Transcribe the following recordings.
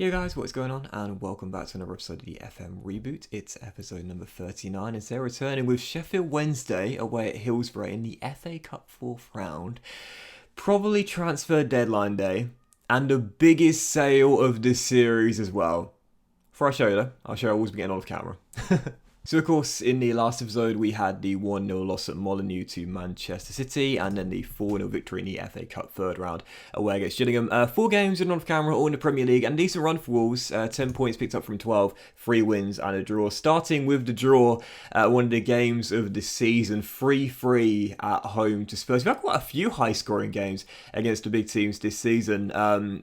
Yo guys, what's going on? And welcome back to another episode of the FM Reboot. It's episode number 39 and they're returning with Sheffield Wednesday away at Hillsborough in the FA Cup 4th round. Probably transfer deadline day and the biggest sale of this series as well. Before I show you though, I'll show you I always be getting off camera. So of course, in the last episode, we had the 1-0 loss at Molineux to Manchester City, and then the 4-0 victory in the FA Cup 3rd round away against Gillingham. 4 games in on-camera, all in the Premier League, and a decent run for Wolves. 10 points picked up from 12, 3 wins and a draw. Starting with the draw, one of the games of the season, 3-3 at home to Spurs. We've had quite a few high-scoring games against the big teams this season.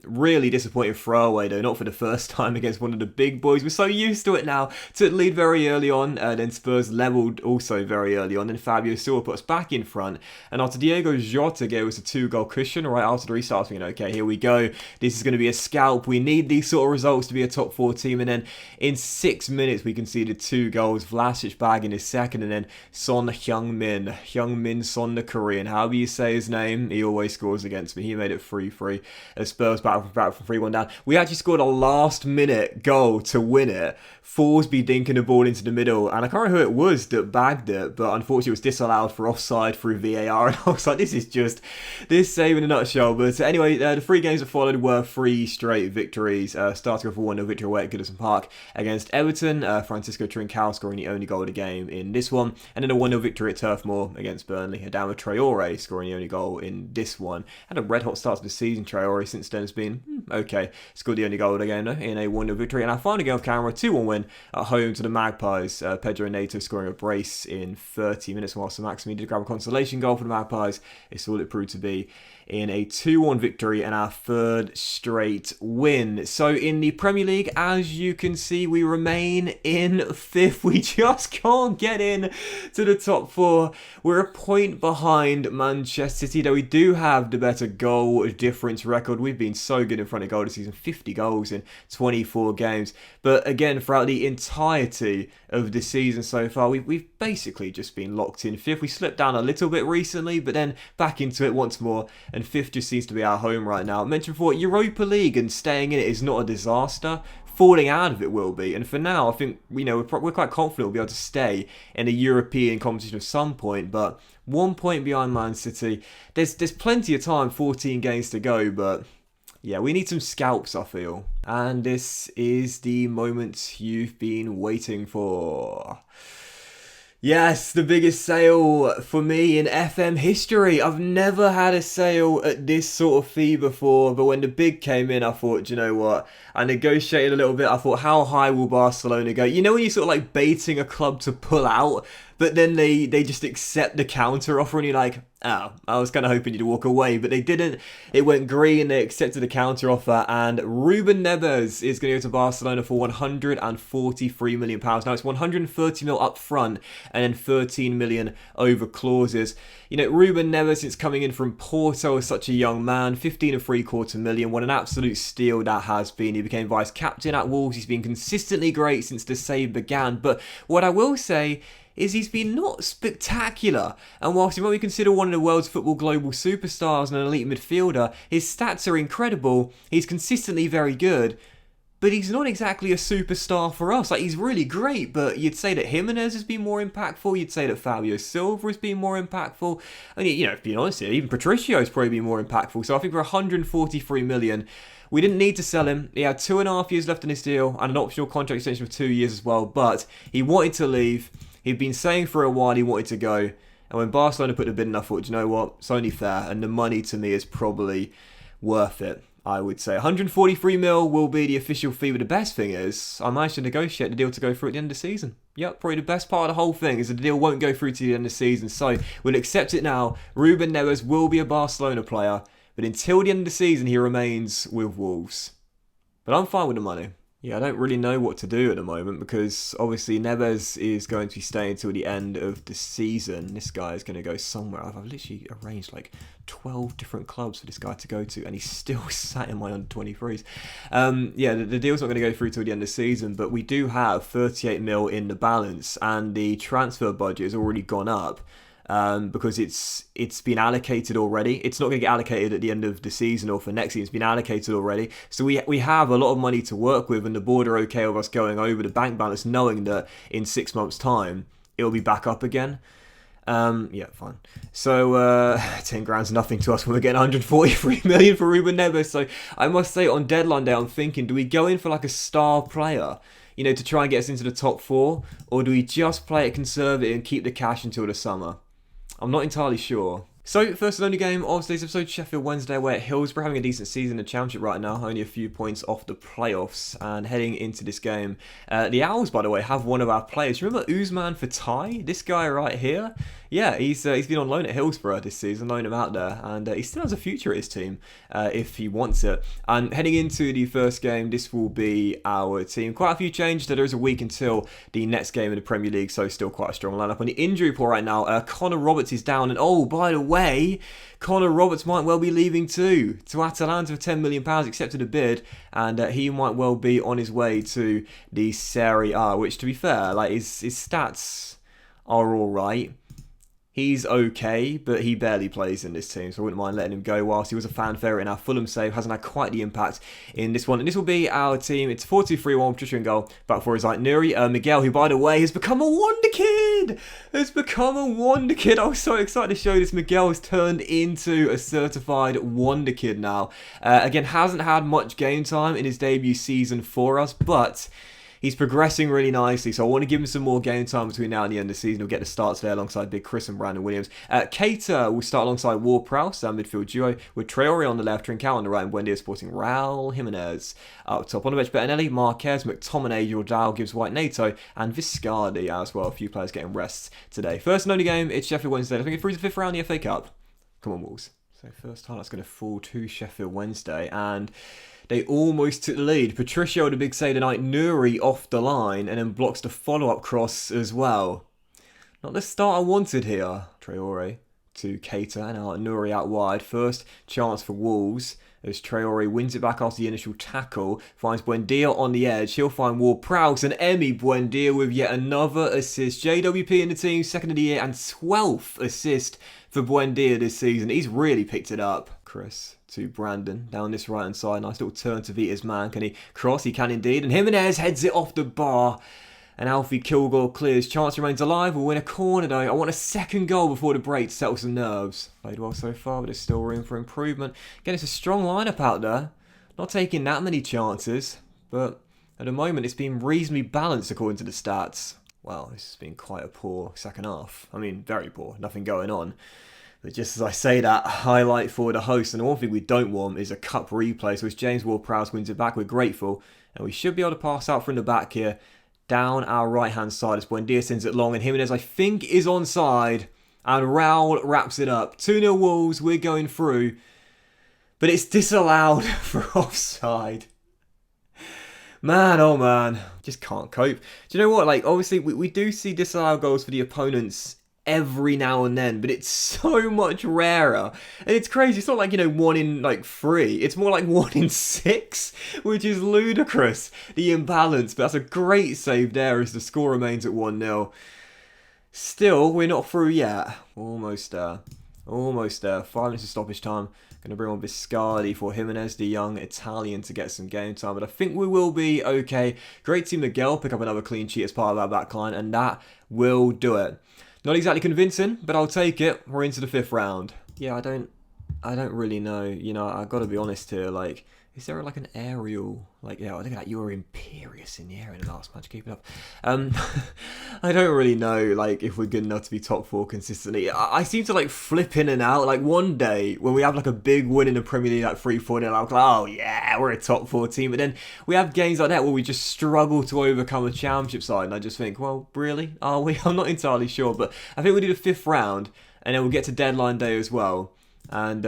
Really disappointing throwaway, though, not for the first time against one of the big boys. We're so used to it now. Took the lead very early on. Then Spurs levelled also very early on. Then Fabio Silva put us back in front. And after Diego Jota gave us a 2-goal cushion, right after the restart, thinking, okay, here we go. This is going to be a scalp. We need these sort of results to be a top 4 team. And then in 6 minutes, we conceded 2 goals. Vlasic bagging his second. And then Son Heung-min Son, the Korean. However you say his name, he always scores against me. He made it 3-3. As Spurs back from 3-1 down. We actually scored a last-minute goal to win it. Forsby dinking the ball into the middle. And I can't remember who it was that bagged it, but unfortunately it was disallowed for offside through VAR. And I was like, this is just this save in a nutshell. But anyway, the 3 games that followed were 3 straight victories. Starting off with a 1-0 victory away at Goodison Park against Everton. Francisco Trincao scoring the only goal of the game in this one. And then a 1-0 victory at Turf Moor against Burnley. Adama Traore scoring the only goal in this one. Had a red hot start to the season, Traore. Since then has been okay. Scored the only goal of the game though, in a 1-0 victory. And our final game of camera, 2-1 win at home to the Magpies. Pedro Neto scoring a brace in 30 minutes whilst Maxime did grab a consolation goal for the Magpies. It's all it proved to be in a 2-1 victory and our 3rd straight win. So in the Premier League, as you can see, we remain in 5th. We just can't get in to the top 4. We're a point behind Manchester City, though we do have the better goal difference record. We've been so good in front of goal this season, 50 goals in 24 games. But again, throughout the entirety of the season so far, we've basically just been locked in 5th. We slipped down a little bit recently, but then back into it once more. And 5th just seems to be our home right now. I mentioned before, Europa League and staying in it is not a disaster. Falling out of it will be. And for now, I think we're quite confident we'll be able to stay in a European competition at some point. But 1 point behind Man City. There's plenty of time, 14 games to go, but yeah, we need some scalps, I feel. And this is the moment you've been waiting for. Yes, the biggest sale for me in FM history. I've never had a sale at this sort of fee before, but when the bid came in, I thought, you know what? I negotiated a little bit. I thought, how high will Barcelona go? You know when you're sort of like baiting a club to pull out, but then they just accept the counter offer and you're like, oh, I was kind of hoping you'd walk away, but they didn't. It went green, they accepted the counter offer, and Ruben Neves is going to go to Barcelona for £143 million. Now it's 130 million up front and then 13 million over clauses. You know, Ruben Neves, since coming in from Porto as such a young man, 15.75 million. What an absolute steal that has been. He became vice captain at Wolves. He's been consistently great since the save began. But what I will say is he's been not spectacular. And whilst he might be considered one of the world's football global superstars and an elite midfielder, his stats are incredible. He's consistently very good. But he's not exactly a superstar for us. Like, he's really great, but you'd say that Jimenez has been more impactful. You'd say that Fabio Silva has been more impactful. I mean, you know, being honest here, even Patricio has probably been more impactful. So I think for 143 million, we didn't need to sell him. He had 2.5 years left on his deal and an optional contract extension for 2 years as well. But he wanted to leave. He'd been saying for a while he wanted to go. And when Barcelona put the bid in, I thought, you know what? It's only fair. And the money to me is probably worth it, I would say. 143 mil will be the official fee, but the best thing is I managed to negotiate the deal to go through at the end of the season. Yep, probably the best part of the whole thing is that the deal won't go through to the end of the season. So we'll accept it now. Ruben Neves will be a Barcelona player, but until the end of the season, he remains with Wolves. But I'm fine with the money. Yeah, I don't really know what to do at the moment because obviously Neves is going to be staying until the end of the season. This guy is going to go somewhere. I've literally arranged like 12 different clubs for this guy to go to and he's still sat in my under-23s. Yeah, the deal's not going to go through till the end of the season, but we do have 38 mil in the balance and the transfer budget has already gone up. because it's been allocated already. It's not going to get allocated at the end of the season or for next season. It's been allocated already. So we have a lot of money to work with, and the board are okay with us going over the bank balance, knowing that in 6 months' time it'll be back up again. Yeah, fine. So 10 grand's nothing to us when we're getting 143 million for Ruben Neves. So I must say, on deadline day, I'm thinking, do we go in for like a star player, to try and get us into the top 4, or do we just play it conservative and keep the cash until the summer? I'm not entirely sure. So, first and only game of today's episode, Sheffield Wednesday away at Hillsborough, having a decent season in the Championship right now, only a few points off the playoffs, and heading into this game. The Owls, by the way, have one of our players. Remember Usman Fatai? This guy right here? Yeah, he's been on loan at Hillsborough this season, loaned him out there, and he still has a future at his team if he wants it. And heading into the first game, this will be our team. Quite a few changes. There is a week until the next game in the Premier League, so still quite a strong lineup. On the injury report right now, Connor Roberts is down, and oh, by the way, Connor Roberts might well be leaving too, to Atalanta for £10 million, accepted a bid, and he might well be on his way to the Serie A, which, to be fair, like his stats are alright. He's okay, but he barely plays in this team, so I wouldn't mind letting him go. Whilst he was a fan favourite in our Fulham save, hasn't had quite the impact in this one. And this will be our team. It's 4-2-3-1, Patricia in goal. Back for is like Nuri. Miguel, who, by the way, has become a wonder kid. I was so excited to show this. Miguel has turned into a certified wonder kid now. Again, hasn't had much game time in his debut season for us, but he's progressing really nicely, so I want to give him some more game time between now and the end of the season. He'll get the start today alongside Big Chris and Brandon Williams. Keita will start alongside Ward-Prowse, our midfield duo, with Traore on the left, Trincao on the right, and Buendia supporting Raul Jimenez up top. On the bench, Bettinelli, Marquez, McTominay, Jordao, Gibbs White, Nato, and Viscardi as well. A few players getting rests today. First and only game, it's Sheffield Wednesday. I think it's through to the 5th round of the FA Cup. Come on, Wolves. So first time that's going to fall to Sheffield Wednesday, and they almost took the lead. Patricio had a big save tonight. Nuri off the line and then blocks the follow-up cross as well. Not the start I wanted here. Traore to Keita and now Nuri out wide. First chance for Wolves as Traore wins it back after the initial tackle. Finds Buendia on the edge. He'll find Ward-Prowse and Emi Buendia with yet another assist. JWP in the team, second of the year and 12th assist for Buendia this season. He's really picked it up. Chris to Brandon down this right hand side. Nice little turn to Vita's man. Can he cross? He can indeed. And Jimenez heads it off the bar. And Alfie Kilgore clears. Chance remains alive. We'll win a corner though. I want a second goal before the break to settle some nerves. Played well so far, but there's still room for improvement. Again, it's a strong lineup out there. Not taking that many chances, but at the moment it's been reasonably balanced according to the stats. Well, this has been quite a poor second half. I mean, very poor. Nothing going on. But just as I say that, highlight for the host, and the one thing we don't want is a cup replay. So as James Ward-Prowse wins it back, we're grateful. And we should be able to pass out from the back here, down our right-hand side as Buendia sends it long. And Jimenez, I think, is onside. And Raul wraps it up. 2-0 Wolves, we're going through. But it's disallowed for offside. Man, oh man, just can't cope. Do you know what? Like, obviously, we do see disallowed goals for the opponents every now and then, but it's so much rarer. And it's crazy. It's not like, 1 in 3. It's more like 1 in 6, which is ludicrous, the imbalance. But that's a great save there as the score remains at 1-0. Still, we're not through yet. Almost there. 5 minutes of stoppage time. Going to bring on Viscardi for Jimenez, the young Italian, to get some game time. But I think we will be okay. Great to see Miguel pick up another clean sheet as part of our back line, and that will do it. Not exactly convincing, but I'll take it. We're into the 5th round. Yeah, I don't really know. I got to be honest here. Like, is there an aerial? Look at that. You were imperious in the air in the last match. Keep it up. I don't really know, if we're good enough to be top 4 consistently. I seem to, flip in and out. One day, when we have, a big win in the Premier League, 3-4, I'm like, oh, yeah, we're a top 4 team. But then we have games like that where we just struggle to overcome a championship side. And I just think, well, really? Are we? I'm not entirely sure. But I think we'll do the 5th round. And then we'll get to deadline day as well. And,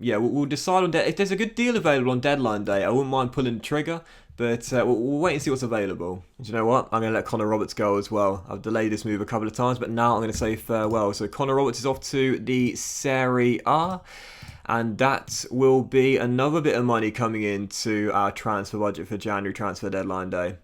we'll decide on if there's a good deal available on deadline day. I wouldn't mind pulling the trigger, but we'll wait and see what's available. And you know what? I'm going to let Connor Roberts go as well. I've delayed this move a couple of times, but now I'm going to say farewell. So Connor Roberts is off to the Serie A, and that will be another bit of money coming into our transfer budget for January transfer deadline day.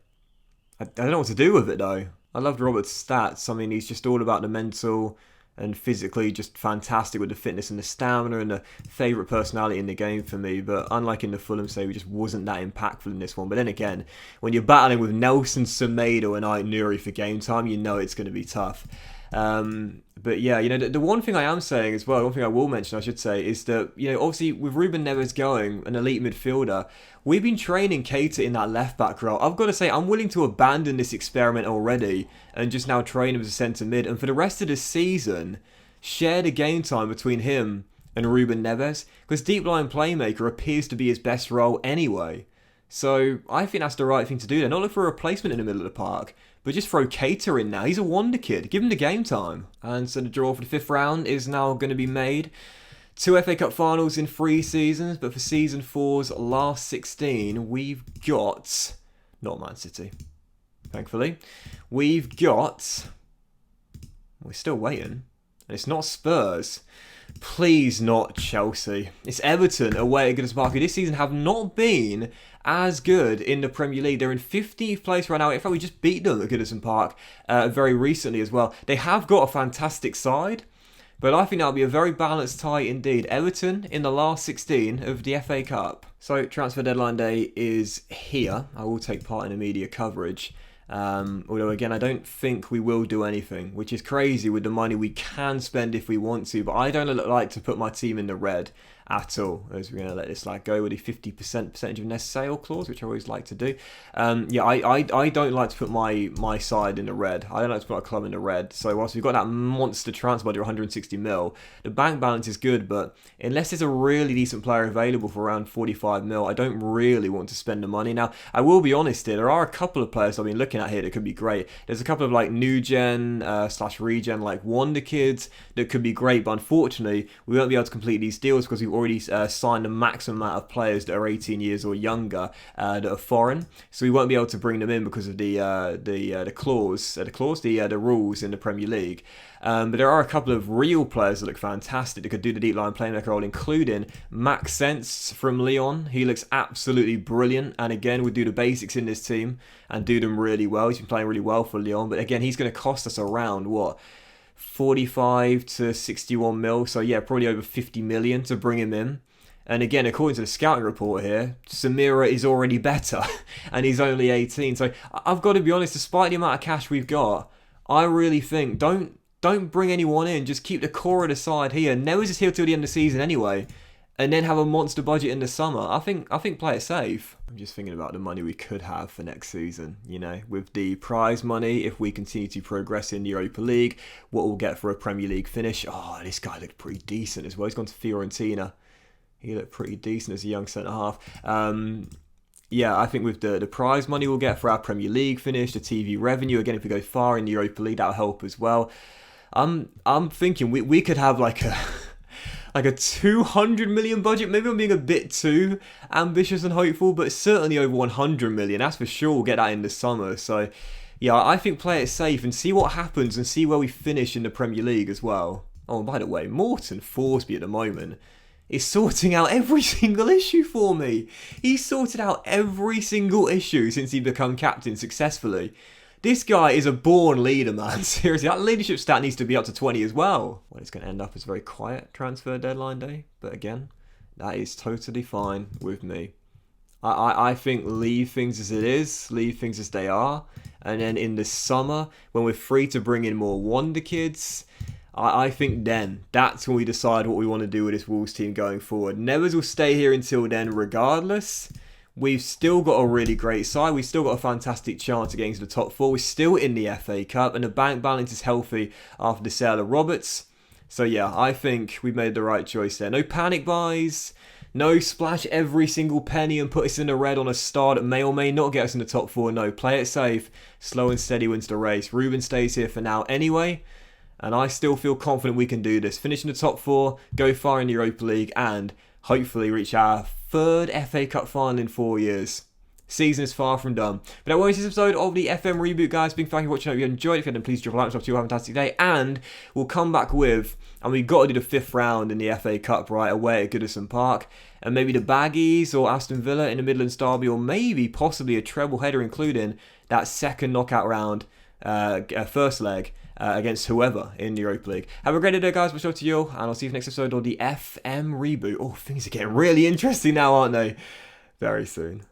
I don't know what to do with it, though. I loved Roberts' stats. I mean, he's just all about the mental. and physically just fantastic with the fitness and the stamina and the favourite personality in the game for me. But unlike in the Fulham save, he just wasn't that impactful in this one. But then again, when you're battling with Nelson Semedo and Ait Nuri for game time, you know it's going to be tough. But yeah, the one thing I am saying as well, one thing I will mention, I should say, is that, obviously with Ruben Neves going, an elite midfielder, we've been training Keita in that left-back role. I've got to say, I'm willing to abandon this experiment already and just now train him as a centre mid. And for the rest of the season, share the game time between him and Ruben Neves, because deep line playmaker appears to be his best role anyway. So I think that's the right thing to do there. Not look for a replacement in the middle of the park, but just throw Keita in now. He's a wonder kid. Give him the game time. And so the draw for the 5th round is now going to be made. 2 FA Cup finals in 3 seasons, but for season 4's last 16, we've got... not Man City, thankfully. We've got... we're still waiting. And it's not Spurs. Please not Chelsea. It's Everton away at Goodison Park, who this season have not been as good in the Premier League. They're in 15th place right now. In fact, we just beat them at Goodison Park very recently as well. They have got a fantastic side, but I think that'll be a very balanced tie indeed. Everton in the last 16 of the FA Cup. So transfer deadline day is here. I will take part in the media coverage. Although again, I don't think we will do anything, which is crazy with the money we can spend if we want to, but I don't like to put my team in the red at all, as we're going to let this go with the 50% percentage of net sale clause, which I always like to do. I don't like to put my side in the red. I don't like to put our club in the red. So whilst we've got that monster transfer budget of 160 mil, the bank balance is good, but unless there's a really decent player available for around 45 mil, I don't really want to spend the money. Now, I will be honest here, there are a couple of players I've been looking at here that could be great. There's a couple of new gen / regen wonder kids that could be great, but unfortunately we won't be able to complete these deals because we've already signed the maximum amount of players that are 18 years or younger that are foreign, so we won't be able to bring them in because of the rules in the Premier League. But there are a couple of real players that look fantastic that could do the deep line playmaker role, including Max Sense from Lyon. He looks absolutely brilliant, and again would do the basics in this team and do them really well. He's been playing really well for Lyon, but again, he's going to cost us around 45 to 61 mil, so yeah, probably over 50 million to bring him in. And again, according to the scouting report here, Samira is already better and he's only 18. So I've got to be honest, despite the amount of cash we've got, I really think don't bring anyone in, just keep the core of the side here. Neves is here till the end of the season anyway, and then have a monster budget in the summer. I think play it safe. I'm just thinking about the money we could have for next season, with the prize money, if we continue to progress in the Europa League, what we'll get for a Premier League finish. Oh, this guy looked pretty decent as well. He's gone to Fiorentina. He looked pretty decent as a young centre-half. I think with the prize money we'll get for our Premier League finish, the TV revenue, again, if we go far in the Europa League, that'll help as well. I'm thinking we could have a 200 million budget. Maybe I'm being a bit too ambitious and hopeful, but certainly over 100 million. That's for sure. We'll get that in the summer. So, yeah, I think play it safe and see what happens and see where we finish in the Premier League as well. Oh, and by the way, Morton Forsby at the moment is sorting out every single issue for me. He's sorted out every single issue since he become captain successfully. This guy is a born leader, man. Seriously, that leadership stat needs to be up to 20 as well. Well, it's going to end up as a very quiet transfer deadline day. But again, that is totally fine with me. I think leave things as it is, leave things as they are. And then in the summer, when we're free to bring in more wonder kids, I think then that's when we decide what we want to do with this Wolves team going forward. Neves will stay here until then regardless. We've still got a really great side. We've still got a fantastic chance of getting to the top 4. We're still in the FA Cup and the bank balance is healthy after the sale of Roberts. So yeah, I think we made the right choice there. No panic buys. No splash every single penny and put us in the red on a start that may or may not get us in the top 4. No, play it safe. Slow and steady wins the race. Ruben stays here for now anyway. And I still feel confident we can do this. Finish in the top 4, go far in the Europa League and hopefully reach our 3rd FA Cup final in 4 years. Season is far from done. But that was this episode of the FM Reboot, guys. Big thank you for watching. I hope you enjoyed it. If you did, please drop a like. Have a fantastic day. And we'll come back with, and we've got to do the 5th round in the FA Cup right away at Goodison Park. And maybe the Baggies or Aston Villa in the Midlands Derby, or maybe possibly a treble header, including that second knockout round first leg against whoever in the Europa League. Have a great day, guys. Much love to you all, and I'll see you for next episode of the FM Reboot. Oh, things are getting really interesting now, aren't they? Very soon.